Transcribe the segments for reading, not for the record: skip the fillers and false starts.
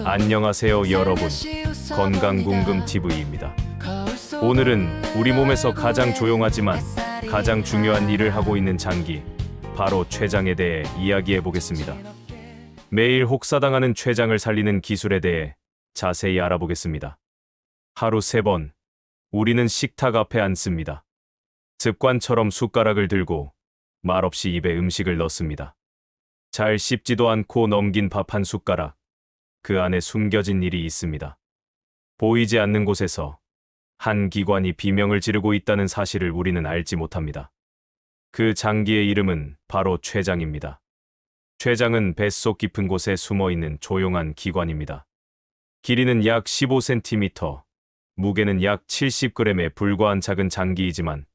안녕하세요 여러분, 건강궁금TV입니다. 오늘은 우리 몸에서 가장 조용하지만 가장 중요한 일을 하고 있는 장기, 바로 췌장에 대해 이야기해 보겠습니다. 매일 혹사당하는 췌장을 살리는 기술에 대해 자세히 알아보겠습니다. 하루 3번, 우리는 식탁 앞에 앉습니다. 습관처럼 숟가락을 들고 말없이 입에 음식을 넣습니다. 잘 씹지도 않고 넘긴 밥 한 숟가락, 그 안에 숨겨진 일이 있습니다. 보이지 않는 곳에서 한 기관이 비명을 지르고 있다는 사실을 우리는 알지 못합니다. 그 장기의 이름은 바로 췌장입니다. 췌장은 뱃속 깊은 곳에 숨어있는 조용한 기관입니다. 길이는 약 15cm, 무게는 약 70g에 불과한 작은 장기이지만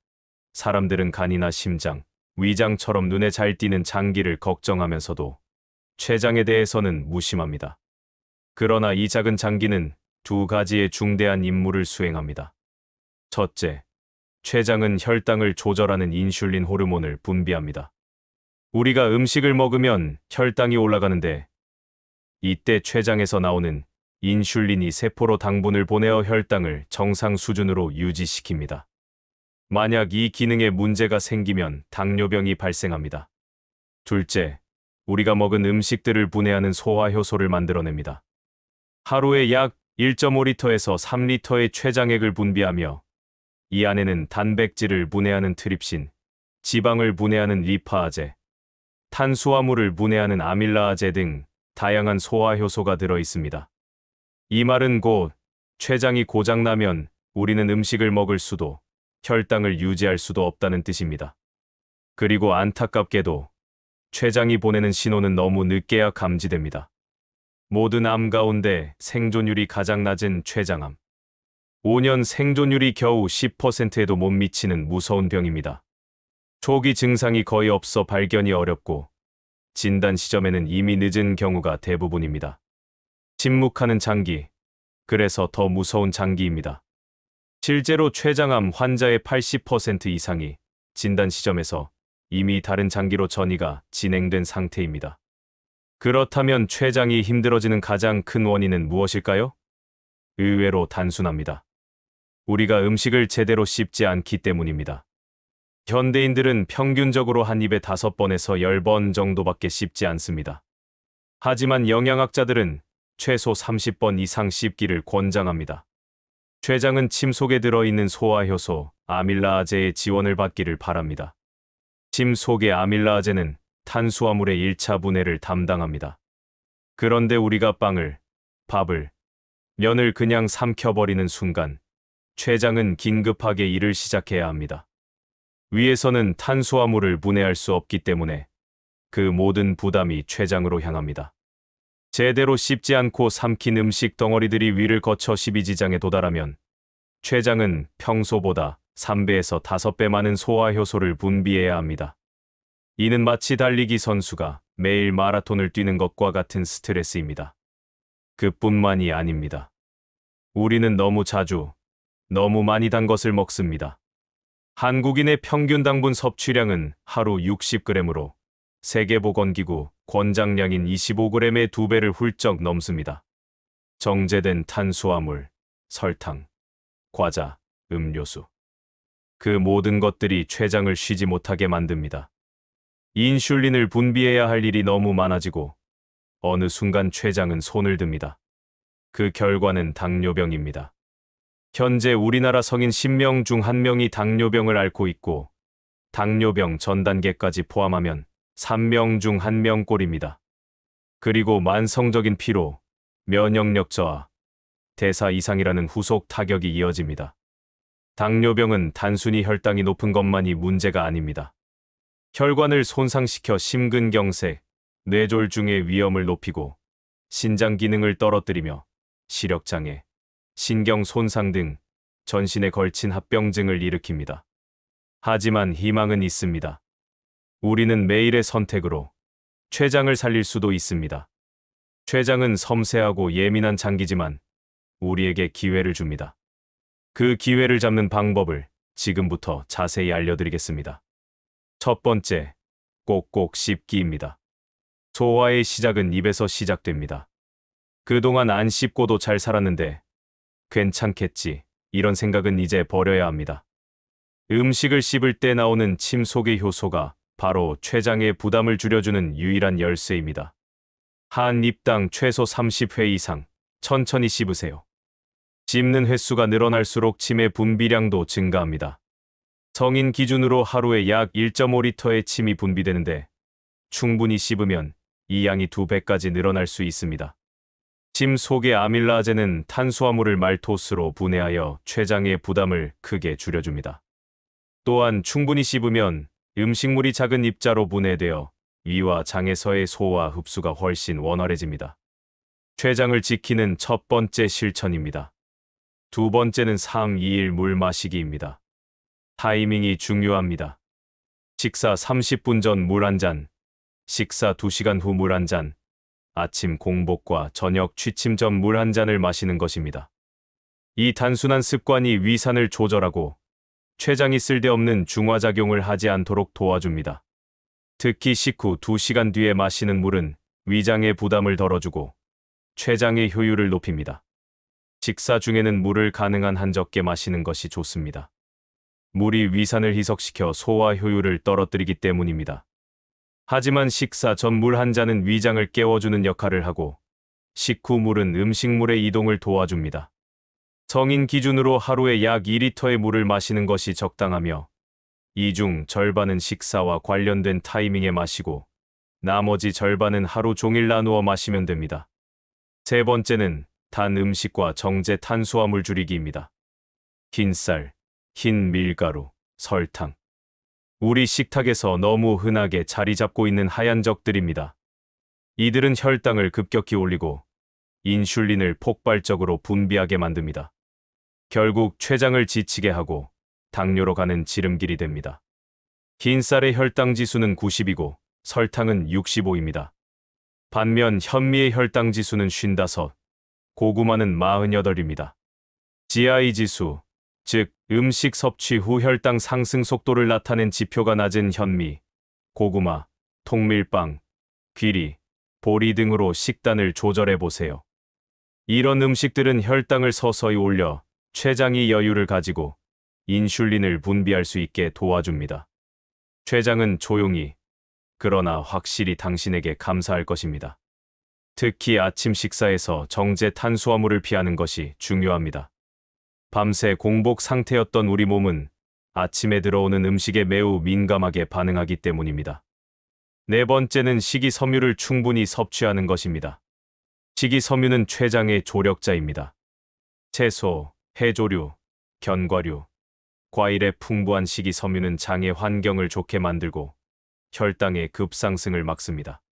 사람들은 간이나 심장, 위장처럼 눈에 잘 띄는 장기를 걱정하면서도 췌장에 대해서는 무심합니다. 그러나 이 작은 장기는 2가지의 중대한 임무를 수행합니다. 첫째, 췌장은 혈당을 조절하는 인슐린 호르몬을 분비합니다. 우리가 음식을 먹으면 혈당이 올라가는데 이때 췌장에서 나오는 인슐린이 세포로 당분을 보내어 혈당을 정상 수준으로 유지시킵니다. 만약 이 기능에 문제가 생기면 당뇨병이 발생합니다. 둘째, 우리가 먹은 음식들을 분해하는 소화효소를 만들어냅니다. 하루에 약 1.5리터에서 3리터의 췌장액을 분비하며 이 안에는 단백질을 분해하는 트립신, 지방을 분해하는 리파아제, 탄수화물을 분해하는 아밀라아제 등 다양한 소화효소가 들어 있습니다. 이 말은 곧 췌장이 고장나면 우리는 음식을 먹을 수도 혈당을 유지할 수도 없다는 뜻입니다. 그리고 안타깝게도 췌장이 보내는 신호는 너무 늦게야 감지됩니다. 모든 암 가운데 생존율이 가장 낮은 췌장암. 5년 생존율이 겨우 10%에도 못 미치는 무서운 병입니다. 초기 증상이 거의 없어 발견이 어렵고 진단 시점에는 이미 늦은 경우가 대부분입니다. 침묵하는 장기, 그래서 더 무서운 장기입니다. 실제로 췌장암 환자의 80% 이상이 진단 시점에서 이미 다른 장기로 전이가 진행된 상태입니다. 그렇다면 췌장이 힘들어지는 가장 큰 원인은 무엇일까요? 의외로 단순합니다. 우리가 음식을 제대로 씹지 않기 때문입니다. 현대인들은 평균적으로 한 입에 5번에서 10번 정도밖에 씹지 않습니다. 하지만 영양학자들은 최소 30번 이상 씹기를 권장합니다. 췌장은 침 속에 들어있는 소화효소, 아밀라아제의 지원을 받기를 바랍니다. 침 속의 아밀라아제는 탄수화물의 1차 분해를 담당합니다. 그런데 우리가 빵을, 밥을, 면을 그냥 삼켜버리는 순간 췌장은 긴급하게 일을 시작해야 합니다. 위에서는 탄수화물을 분해할 수 없기 때문에 그 모든 부담이 췌장으로 향합니다. 제대로 씹지 않고 삼킨 음식 덩어리들이 위를 거쳐 십이지장에 도달하면 췌장은 평소보다 3배에서 5배 많은 소화효소를 분비해야 합니다. 이는 마치 달리기 선수가 매일 마라톤을 뛰는 것과 같은 스트레스입니다. 그뿐만이 아닙니다. 우리는 너무 자주, 너무 많이 단 것을 먹습니다. 한국인의 평균 당분 섭취량은 하루 60g으로 세계보건기구 권장량인 25g의 2배를 훌쩍 넘습니다. 정제된 탄수화물, 설탕, 과자, 음료수. 그 모든 것들이 췌장을 쉬지 못하게 만듭니다. 인슐린을 분비해야 할 일이 너무 많아지고 어느 순간 췌장은 손을 듭니다. 그 결과는 당뇨병입니다. 현재 우리나라 성인 10명 중 1명이 당뇨병을 앓고 있고 당뇨병 전 단계까지 포함하면 3명 중 1명꼴입니다. 그리고 만성적인 피로, 면역력 저하, 대사 이상이라는 후속 타격이 이어집니다. 당뇨병은 단순히 혈당이 높은 것만이 문제가 아닙니다. 혈관을 손상시켜 심근경색, 뇌졸중의 위험을 높이고 신장 기능을 떨어뜨리며 시력장애, 신경 손상 등 전신에 걸친 합병증을 일으킵니다. 하지만 희망은 있습니다. 우리는 매일의 선택으로 췌장을 살릴 수도 있습니다. 췌장은 섬세하고 예민한 장기지만 우리에게 기회를 줍니다. 그 기회를 잡는 방법을 지금부터 자세히 알려드리겠습니다. 첫 번째, 꼭꼭 씹기입니다. 소화의 시작은 입에서 시작됩니다. 그동안 안 씹고도 잘 살았는데 괜찮겠지. 이런 생각은 이제 버려야 합니다. 음식을 씹을 때 나오는 침 속의 효소가 바로 췌장의 부담을 줄여주는 유일한 열쇠입니다. 한 입당 최소 30회 이상 천천히 씹으세요. 씹는 횟수가 늘어날수록 침의 분비량도 증가합니다. 성인 기준으로 하루에 약 1.5리터의 침이 분비되는데 충분히 씹으면 이 양이 2배까지 늘어날 수 있습니다. 침 속의 아밀라제는 탄수화물을 말토스로 분해하여 췌장의 부담을 크게 줄여줍니다. 또한 충분히 씹으면 음식물이 작은 입자로 분해되어 위와 장에서의 소화 흡수가 훨씬 원활해집니다. 췌장을 지키는 첫 번째 실천입니다. 두 번째는 3-2-1 물 마시기입니다. 타이밍이 중요합니다. 식사 30분 전 물 한 잔, 식사 2시간 후 물 한 잔, 아침 공복과 저녁 취침 전 물 한 잔을 마시는 것입니다. 이 단순한 습관이 위산을 조절하고 췌장이 쓸데없는 중화작용을 하지 않도록 도와줍니다. 특히 식후 2시간 뒤에 마시는 물은 위장의 부담을 덜어주고 췌장의 효율을 높입니다. 식사 중에는 물을 가능한 한 적게 마시는 것이 좋습니다. 물이 위산을 희석시켜 소화 효율을 떨어뜨리기 때문입니다. 하지만 식사 전 물 한 잔은 위장을 깨워주는 역할을 하고 식후 물은 음식물의 이동을 도와줍니다. 성인 기준으로 하루에 약 2리터의 물을 마시는 것이 적당하며 이 중 절반은 식사와 관련된 타이밍에 마시고 나머지 절반은 하루 종일 나누어 마시면 됩니다. 세 번째는 단 음식과 정제 탄수화물 줄이기입니다. 흰쌀, 흰 밀가루, 설탕. 우리 식탁에서 너무 흔하게 자리 잡고 있는 하얀 적들입니다. 이들은 혈당을 급격히 올리고 인슐린을 폭발적으로 분비하게 만듭니다. 결국 췌장을 지치게 하고 당뇨로 가는 지름길이 됩니다. 흰쌀의 혈당 지수는 90이고 설탕은 65입니다. 반면 현미의 혈당 지수는 55, 고구마는 48입니다. GI 지수, 즉 음식 섭취 후 혈당 상승 속도를 나타낸 지표가 낮은 현미, 고구마, 통밀빵, 귀리, 보리 등으로 식단을 조절해 보세요. 이런 음식들은 혈당을 서서히 올려 췌장이 여유를 가지고 인슐린을 분비할 수 있게 도와줍니다. 췌장은 조용히, 그러나 확실히 당신에게 감사할 것입니다. 특히 아침 식사에서 정제 탄수화물을 피하는 것이 중요합니다. 밤새 공복 상태였던 우리 몸은 아침에 들어오는 음식에 매우 민감하게 반응하기 때문입니다. 네 번째는 식이섬유를 충분히 섭취하는 것입니다. 식이섬유는 췌장의 조력자입니다. 채소, 해조류, 견과류, 과일의 풍부한 식이섬유는 장의 환경을 좋게 만들고 혈당의 급상승을 막습니다.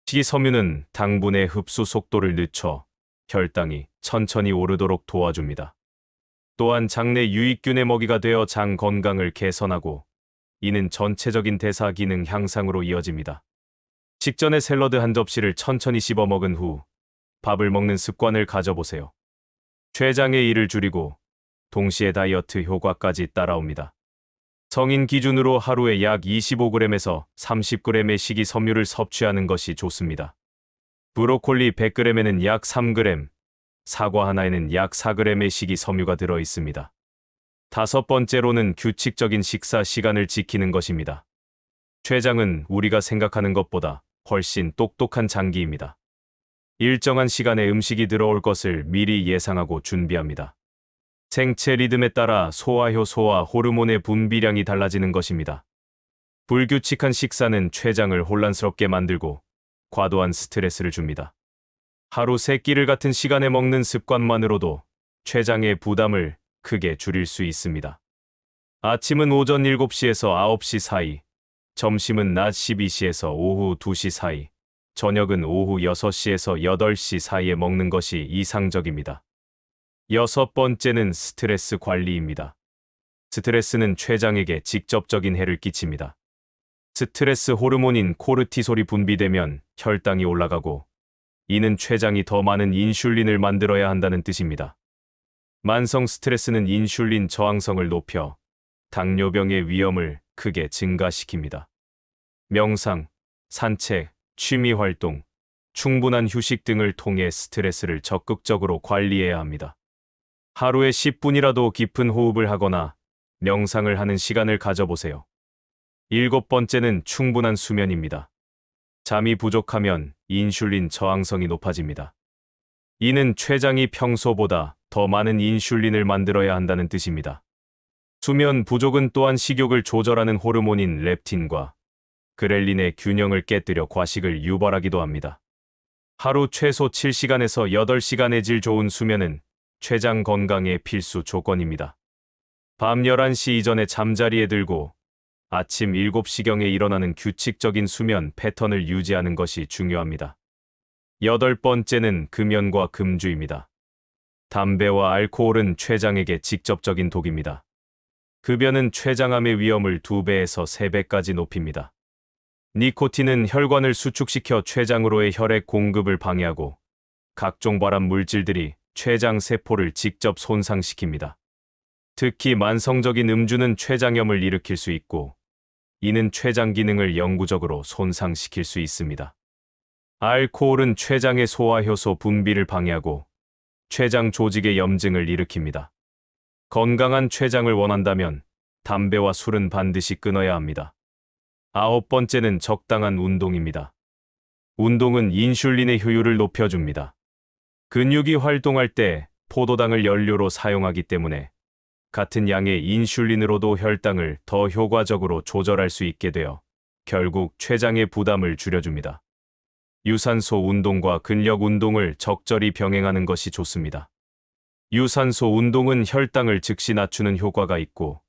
식이섬유는 당분의 흡수 속도를 늦춰 혈당이 천천히 오르도록 도와줍니다. 또한 장내 유익균의 먹이가 되어 장 건강을 개선하고 이는 전체적인 대사 기능 향상으로 이어집니다. 식전에 샐러드 한 접시를 천천히 씹어 먹은 후 밥을 먹는 습관을 가져보세요. 췌장의 일을 줄이고 동시에 다이어트 효과까지 따라옵니다. 성인 기준으로 하루에 약 25g에서 30g의 식이섬유를 섭취하는 것이 좋습니다. 브로콜리 100g에는 약 3g, 사과 하나에는 약 4g의 식이섬유가 들어 있습니다. 다섯 번째로는 규칙적인 식사 시간을 지키는 것입니다. 췌장은 우리가 생각하는 것보다 훨씬 똑똑한 장기입니다. 일정한 시간에 음식이 들어올 것을 미리 예상하고 준비합니다. 생체 리듬에 따라 소화효소와 호르몬의 분비량이 달라지는 것입니다. 불규칙한 식사는 췌장을 혼란스럽게 만들고 과도한 스트레스를 줍니다. 하루 3끼를 같은 시간에 먹는 습관만으로도 췌장의 부담을 크게 줄일 수 있습니다. 아침은 오전 7시에서 9시 사이, 점심은 낮 12시에서 오후 2시 사이, 저녁은 오후 6시에서 8시 사이에 먹는 것이 이상적입니다. 여섯 번째는 스트레스 관리입니다. 스트레스는 췌장에게 직접적인 해를 끼칩니다. 스트레스 호르몬인 코르티솔이 분비되면 혈당이 올라가고 이는 췌장이 더 많은 인슐린을 만들어야 한다는 뜻입니다. 만성 스트레스는 인슐린 저항성을 높여 당뇨병의 위험을 크게 증가시킵니다. 명상, 산책, 취미 활동, 충분한 휴식 등을 통해 스트레스를 적극적으로 관리해야 합니다. 하루에 10분이라도 깊은 호흡을 하거나 명상을 하는 시간을 가져보세요. 7번째는 충분한 수면입니다. 잠이 부족하면 인슐린 저항성이 높아집니다. 이는 췌장이 평소보다 더 많은 인슐린을 만들어야 한다는 뜻입니다. 수면 부족은 또한 식욕을 조절하는 호르몬인 렙틴과 그렐린의 균형을 깨뜨려 과식을 유발하기도 합니다. 하루 최소 7시간에서 8시간의 질 좋은 수면은 췌장 건강의 필수 조건입니다. 밤 11시 이전에 잠자리에 들고 아침 7시경에 일어나는 규칙적인 수면 패턴을 유지하는 것이 중요합니다. 8번째는 금연과 금주입니다. 담배와 알코올은 췌장에게 직접적인 독입니다. 흡연은 췌장암의 위험을 2배에서 3배까지 높입니다. 니코틴은 혈관을 수축시켜 췌장으로의 혈액 공급을 방해하고 각종 발암 물질들이 췌장 세포를 직접 손상시킵니다. 특히 만성적인 음주는 췌장염을 일으킬 수 있고 이는 췌장 기능을 영구적으로 손상시킬 수 있습니다. 알코올은 췌장의 소화효소 분비를 방해하고 췌장 조직의 염증을 일으킵니다. 건강한 췌장을 원한다면 담배와 술은 반드시 끊어야 합니다. 9번째는 적당한 운동입니다. 운동은 인슐린의 효율을 높여줍니다. 근육이 활동할 때 포도당을 연료로 사용하기 때문에 같은 양의 인슐린으로도 혈당을 더 효과적으로 조절할 수 있게 되어 결국 췌장의 부담을 줄여줍니다. 유산소 운동과 근력 운동을 적절히 병행하는 것이 좋습니다. 유산소 운동은 혈당을 즉시 낮추는 효과가 있고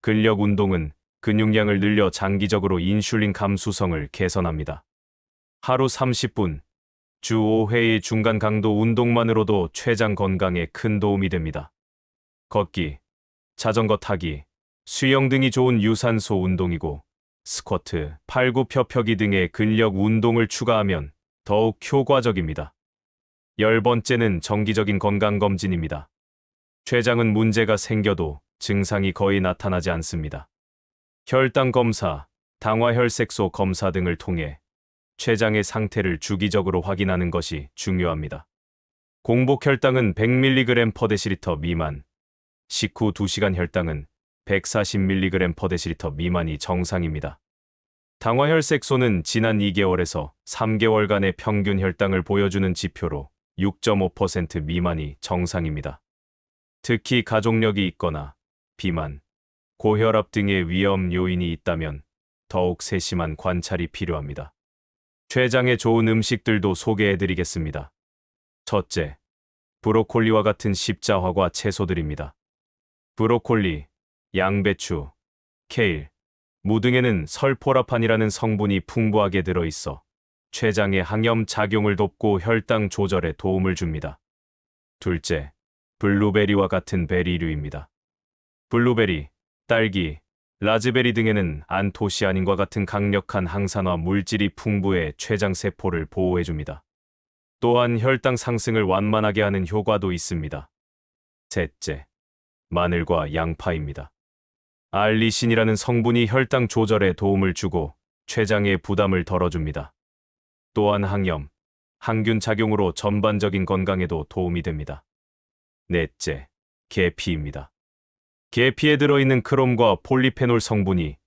근력 운동은 근육량을 늘려 장기적으로 인슐린 감수성을 개선합니다. 하루 30분, 주 5회의 중간 강도 운동만으로도 췌장 건강에 큰 도움이 됩니다. 걷기, 자전거 타기, 수영 등이 좋은 유산소 운동이고 스쿼트, 팔굽혀펴기 등의 근력 운동을 추가하면 더욱 효과적입니다. 10번째는 정기적인 건강검진입니다. 췌장은 문제가 생겨도 증상이 거의 나타나지 않습니다. 혈당 검사, 당화혈색소 검사 등을 통해 췌장의 상태를 주기적으로 확인하는 것이 중요합니다. 공복 혈당은 100mg/dL 미만, 식후 2시간 혈당은 140mg/dL 미만이 정상입니다. 당화혈색소는 지난 2개월에서 3개월간의 평균 혈당을 보여주는 지표로 6.5% 미만이 정상입니다. 특히 가족력이 있거나 비만, 고혈압 등의 위험 요인이 있다면 더욱 세심한 관찰이 필요합니다. 췌장에 좋은 음식들도 소개해드리겠습니다. 첫째, 브로콜리와 같은 십자화과 채소들입니다. 브로콜리, 양배추, 케일, 무 등에는 설포라판이라는 성분이 풍부하게 들어있어 췌장의 항염 작용을 돕고 혈당 조절에 도움을 줍니다. 둘째, 블루베리와 같은 베리류입니다. 블루베리, 딸기, 라즈베리 등에는 안토시아닌과 같은 강력한 항산화 물질이 풍부해 췌장 세포를 보호해줍니다. 또한 혈당 상승을 완만하게 하는 효과도 있습니다. 셋째, 마늘과 양파입니다. 알리신이라는 성분이 혈당 조절에 도움을 주고 췌장의 부담을 덜어줍니다. 또한 항염, 항균 작용으로 전반적인 건강에도 도움이 됩니다. 넷째, 계피입니다. 계피에 들어있는 크롬과 폴리페놀 성분이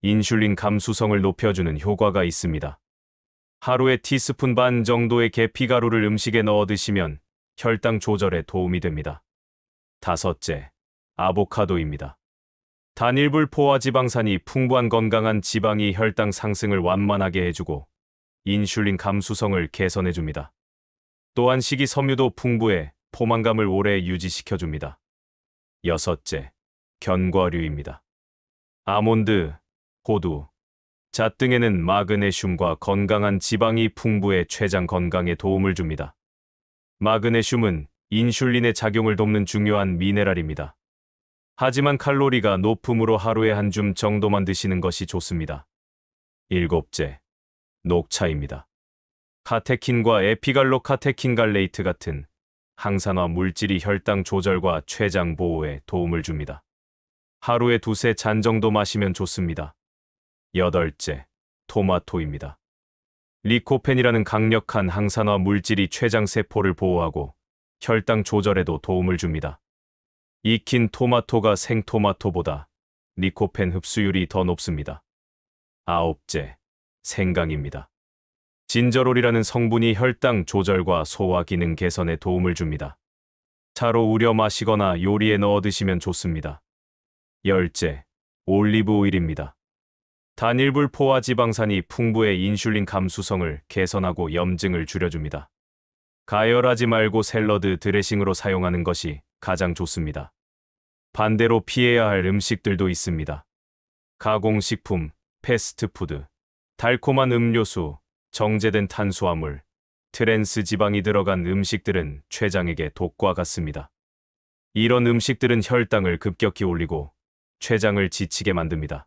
인슐린 감수성을 높여주는 효과가 있습니다. 하루에 티스푼 반 정도의 계피 가루를 음식에 넣어 드시면 혈당 조절에 도움이 됩니다. 다섯째, 아보카도입니다. 단일불 포화지방산이 풍부한 건강한 지방이 혈당 상승을 완만하게 해주고 인슐린 감수성을 개선해줍니다. 또한 식이섬유도 풍부해 포만감을 오래 유지시켜줍니다. 여섯째, 견과류입니다. 아몬드, 호두, 잣 등에는 마그네슘과 건강한 지방이 풍부해 췌장 건강에 도움을 줍니다. 마그네슘은 인슐린의 작용을 돕는 중요한 미네랄입니다. 하지만 칼로리가 높으므로 하루에 한 줌 정도만 드시는 것이 좋습니다. 일곱째, 녹차입니다. 카테킨과 에피갈로카테킨갈레이트 같은 항산화 물질이 혈당 조절과 췌장 보호에 도움을 줍니다. 하루에 2~3잔 정도 마시면 좋습니다. 여덟째, 토마토입니다. 리코펜이라는 강력한 항산화 물질이 췌장 세포를 보호하고 혈당 조절에도 도움을 줍니다. 익힌 토마토가 생토마토보다 리코펜 흡수율이 더 높습니다. 아홉째, 생강입니다. 진저롤이라는 성분이 혈당 조절과 소화 기능 개선에 도움을 줍니다. 차로 우려 마시거나 요리에 넣어 드시면 좋습니다. 열째, 올리브 오일입니다. 단일불 포화 지방산이 풍부해 인슐린 감수성을 개선하고 염증을 줄여줍니다. 가열하지 말고 샐러드 드레싱으로 사용하는 것이 가장 좋습니다. 반대로 피해야 할 음식들도 있습니다. 가공식품, 패스트푸드, 달콤한 음료수, 정제된 탄수화물, 트랜스 지방이 들어간 음식들은 췌장에게 독과 같습니다. 이런 음식들은 혈당을 급격히 올리고 췌장을 지치게 만듭니다.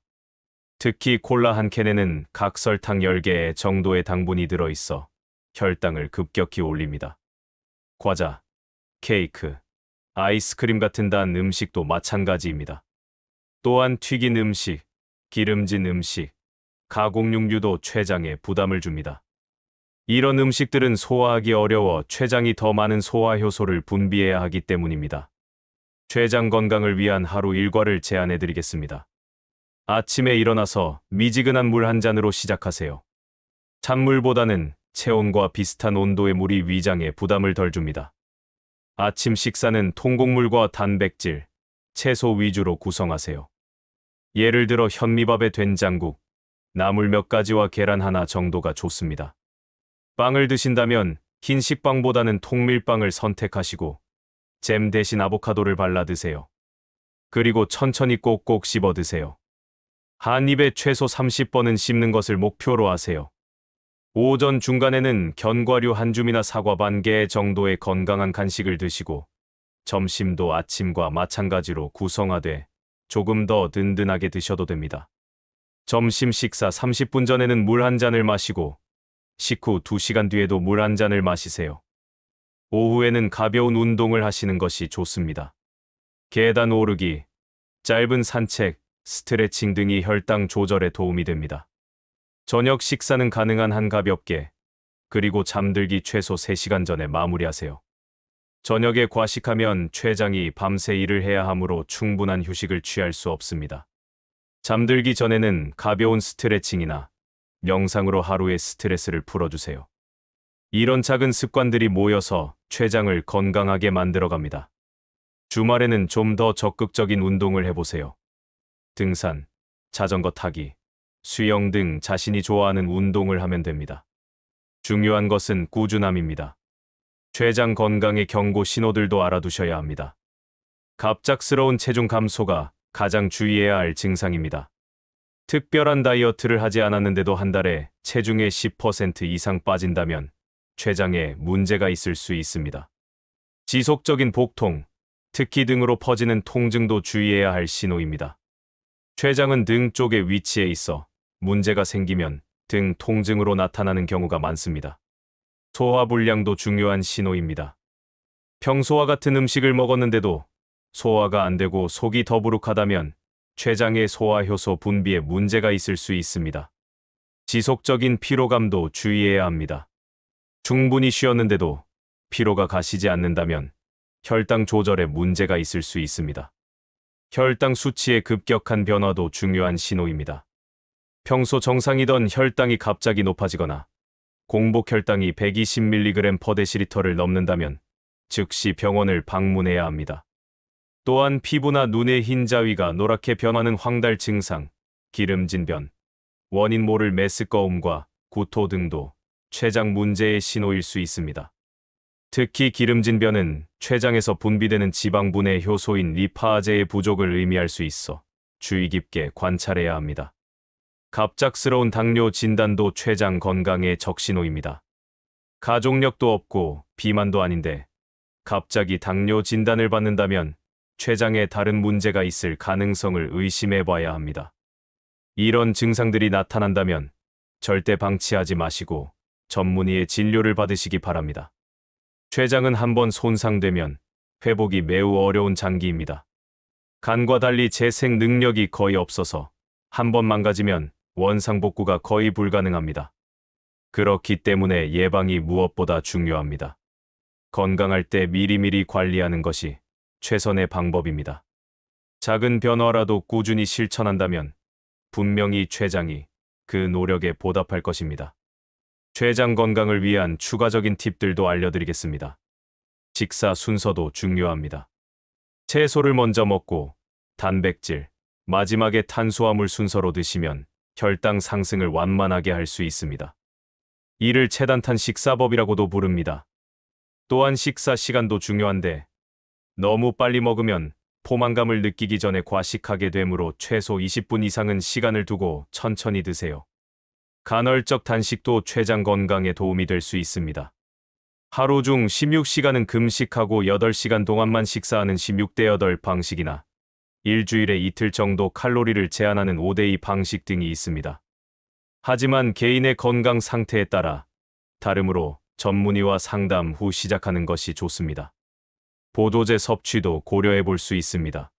특히 콜라 한 캔에는 각설탕 10개 정도의 당분이 들어있어 혈당을 급격히 올립니다. 과자, 케이크, 아이스크림 같은 단 음식도 마찬가지입니다. 또한 튀긴 음식, 기름진 음식, 가공육류도 췌장에 부담을 줍니다. 이런 음식들은 소화하기 어려워 췌장이 더 많은 소화효소를 분비해야 하기 때문입니다. 췌장 건강을 위한 하루 일과를 제안해 드리겠습니다. 아침에 일어나서 미지근한 물 한 잔으로 시작하세요. 찬물보다는 체온과 비슷한 온도의 물이 위장에 부담을 덜 줍니다. 아침 식사는 통곡물과 단백질, 채소 위주로 구성하세요. 예를 들어 현미밥에 된장국, 나물 몇 가지와 계란 하나 정도가 좋습니다. 빵을 드신다면 흰식빵보다는 통밀빵을 선택하시고 잼 대신 아보카도를 발라 드세요. 그리고 천천히 꼭꼭 씹어 드세요. 한 입에 최소 30번은 씹는 것을 목표로 하세요. 오전 중간에는 견과류 한 줌이나 사과 반 개 정도의 건강한 간식을 드시고 점심도 아침과 마찬가지로 구성화돼 조금 더 든든하게 드셔도 됩니다. 점심 식사 30분 전에는 물 한 잔을 마시고 식후 2시간 뒤에도 물 한 잔을 마시세요. 오후에는 가벼운 운동을 하시는 것이 좋습니다. 계단 오르기, 짧은 산책, 스트레칭 등이 혈당 조절에 도움이 됩니다. 저녁 식사는 가능한 한 가볍게, 그리고 잠들기 최소 3시간 전에 마무리하세요. 저녁에 과식하면 췌장이 밤새 일을 해야 하므로 충분한 휴식을 취할 수 없습니다. 잠들기 전에는 가벼운 스트레칭이나 명상으로 하루의 스트레스를 풀어주세요. 이런 작은 습관들이 모여서 췌장을 건강하게 만들어갑니다. 주말에는 좀 더 적극적인 운동을 해보세요. 등산, 자전거 타기, 수영 등 자신이 좋아하는 운동을 하면 됩니다. 중요한 것은 꾸준함입니다. 췌장 건강의 경고 신호들도 알아두셔야 합니다. 갑작스러운 체중 감소가 가장 주의해야 할 증상입니다. 특별한 다이어트를 하지 않았는데도 한 달에 체중의 10% 이상 빠진다면 췌장에 문제가 있을 수 있습니다. 지속적인 복통, 특히 등으로 퍼지는 통증도 주의해야 할 신호입니다. 췌장은 등 쪽에 위치해 있어 문제가 생기면 등 통증으로 나타나는 경우가 많습니다. 소화불량도 중요한 신호입니다. 평소와 같은 음식을 먹었는데도 소화가 안 되고 속이 더부룩하다면 췌장의 소화효소 분비에 문제가 있을 수 있습니다. 지속적인 피로감도 주의해야 합니다. 충분히 쉬었는데도 피로가 가시지 않는다면 혈당 조절에 문제가 있을 수 있습니다. 혈당 수치의 급격한 변화도 중요한 신호입니다. 평소 정상이던 혈당이 갑자기 높아지거나 공복 혈당이 120mg/dl를 넘는다면 즉시 병원을 방문해야 합니다. 또한 피부나 눈의 흰 자위가 노랗게 변하는 황달 증상, 기름진 변, 원인 모를 메스꺼움과 구토 등도 췌장 문제의 신호일 수 있습니다. 특히 기름진 변은 췌장에서 분비되는 지방분해 효소인 리파아제의 부족을 의미할 수 있어 주의 깊게 관찰해야 합니다. 갑작스러운 당뇨 진단도 췌장 건강의 적신호입니다. 가족력도 없고 비만도 아닌데 갑자기 당뇨 진단을 받는다면 췌장에 다른 문제가 있을 가능성을 의심해 봐야 합니다. 이런 증상들이 나타난다면 절대 방치하지 마시고 전문의의 진료를 받으시기 바랍니다. 췌장은 한번 손상되면 회복이 매우 어려운 장기입니다. 간과 달리 재생 능력이 거의 없어서 한번 망가지면 원상복구가 거의 불가능합니다. 그렇기 때문에 예방이 무엇보다 중요합니다. 건강할 때 미리미리 관리하는 것이 최선의 방법입니다. 작은 변화라도 꾸준히 실천한다면 분명히 췌장이 그 노력에 보답할 것입니다. 췌장 건강을 위한 추가적인 팁들도 알려드리겠습니다. 식사 순서도 중요합니다. 채소를 먼저 먹고 단백질, 마지막에 탄수화물 순서로 드시면 혈당 상승을 완만하게 할 수 있습니다. 이를 체단탄 식사법이라고도 부릅니다. 또한 식사 시간도 중요한데 너무 빨리 먹으면 포만감을 느끼기 전에 과식하게 되므로 최소 20분 이상은 시간을 두고 천천히 드세요. 간헐적 단식도 췌장 건강에 도움이 될 수 있습니다. 하루 중 16시간은 금식하고 8시간 동안만 식사하는 16대8 방식이나 일주일에 이틀 정도 칼로리를 제한하는 5대2 방식 등이 있습니다. 하지만 개인의 건강 상태에 따라 다르므로 전문의와 상담 후 시작하는 것이 좋습니다. 보조제 섭취도 고려해 볼 수 있습니다.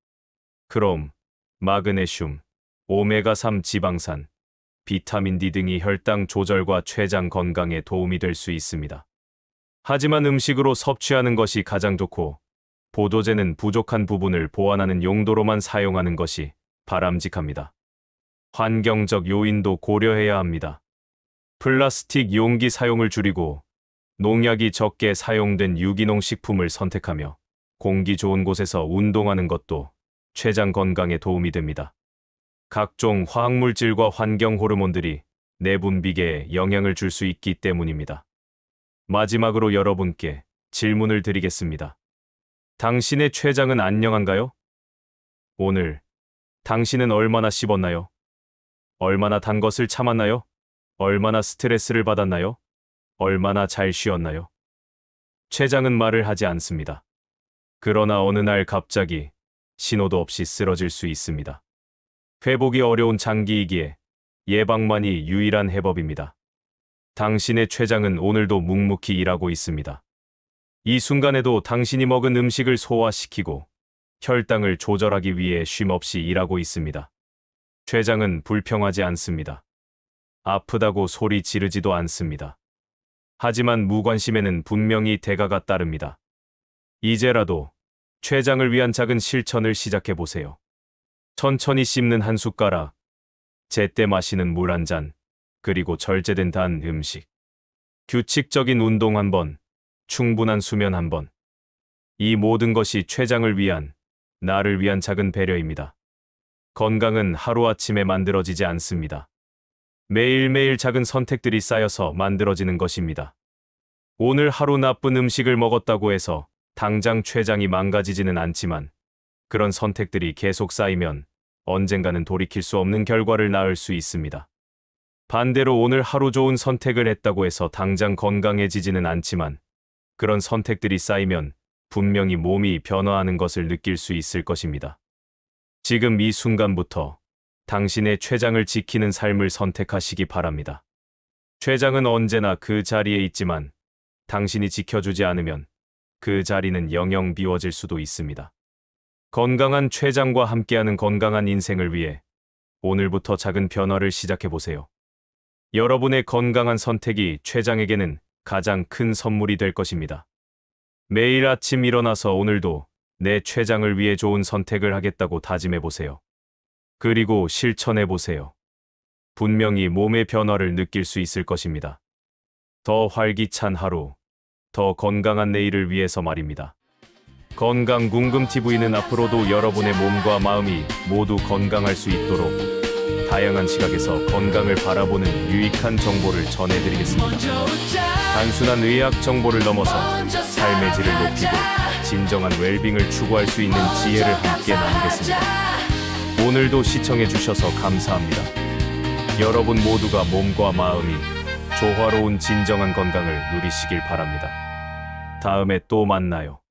크롬, 마그네슘, 오메가3 지방산, 비타민 D 등이 혈당 조절과 췌장 건강에 도움이 될 수 있습니다. 하지만 음식으로 섭취하는 것이 가장 좋고 보조제는 부족한 부분을 보완하는 용도로만 사용하는 것이 바람직합니다. 환경적 요인도 고려해야 합니다. 플라스틱 용기 사용을 줄이고 농약이 적게 사용된 유기농 식품을 선택하며 공기 좋은 곳에서 운동하는 것도 췌장 건강에 도움이 됩니다. 각종 화학물질과 환경 호르몬들이 내분비계에 영향을 줄 수 있기 때문입니다. 마지막으로 여러분께 질문을 드리겠습니다. 당신의 췌장은 안녕한가요? 오늘 당신은 얼마나 씹었나요? 얼마나 단 것을 참았나요? 얼마나 스트레스를 받았나요? 얼마나 잘 쉬었나요? 췌장은 말을 하지 않습니다. 그러나 어느 날 갑자기 신호도 없이 쓰러질 수 있습니다. 회복이 어려운 장기이기에 예방만이 유일한 해법입니다. 당신의 췌장은 오늘도 묵묵히 일하고 있습니다. 이 순간에도 당신이 먹은 음식을 소화시키고 혈당을 조절하기 위해 쉼없이 일하고 있습니다. 췌장은 불평하지 않습니다. 아프다고 소리 지르지도 않습니다. 하지만 무관심에는 분명히 대가가 따릅니다. 이제라도 췌장을 위한 작은 실천을 시작해 보세요. 천천히 씹는 한 숟가락, 제때 마시는 물 한 잔, 그리고 절제된 단 음식. 규칙적인 운동 한 번, 충분한 수면 한 번. 이 모든 것이 췌장을 위한, 나를 위한 작은 배려입니다. 건강은 하루아침에 만들어지지 않습니다. 매일매일 작은 선택들이 쌓여서 만들어지는 것입니다. 오늘 하루 나쁜 음식을 먹었다고 해서 당장 췌장이 망가지지는 않지만 그런 선택들이 계속 쌓이면 언젠가는 돌이킬 수 없는 결과를 낳을 수 있습니다. 반대로 오늘 하루 좋은 선택을 했다고 해서 당장 건강해지지는 않지만 그런 선택들이 쌓이면 분명히 몸이 변화하는 것을 느낄 수 있을 것입니다. 지금 이 순간부터 당신의 췌장을 지키는 삶을 선택하시기 바랍니다. 췌장은 언제나 그 자리에 있지만 당신이 지켜주지 않으면 그 자리는 영영 비워질 수도 있습니다. 건강한 췌장과 함께하는 건강한 인생을 위해 오늘부터 작은 변화를 시작해보세요. 여러분의 건강한 선택이 췌장에게는 가장 큰 선물이 될 것입니다. 매일 아침 일어나서 오늘도 내 췌장을 위해 좋은 선택을 하겠다고 다짐해보세요. 그리고 실천해보세요. 분명히 몸의 변화를 느낄 수 있을 것입니다. 더 활기찬 하루, 더 건강한 내일을 위해서 말입니다. 건강궁금TV는 앞으로도 여러분의 몸과 마음이 모두 건강할 수 있도록 다양한 시각에서 건강을 바라보는 유익한 정보를 전해드리겠습니다. 단순한 의학 정보를 넘어서 삶의 질을 높이고 진정한 웰빙을 추구할 수 있는 지혜를 함께 나누겠습니다. 오늘도 시청해주셔서 감사합니다. 여러분 모두가 몸과 마음이 조화로운 진정한 건강을 누리시길 바랍니다. 다음에 또 만나요.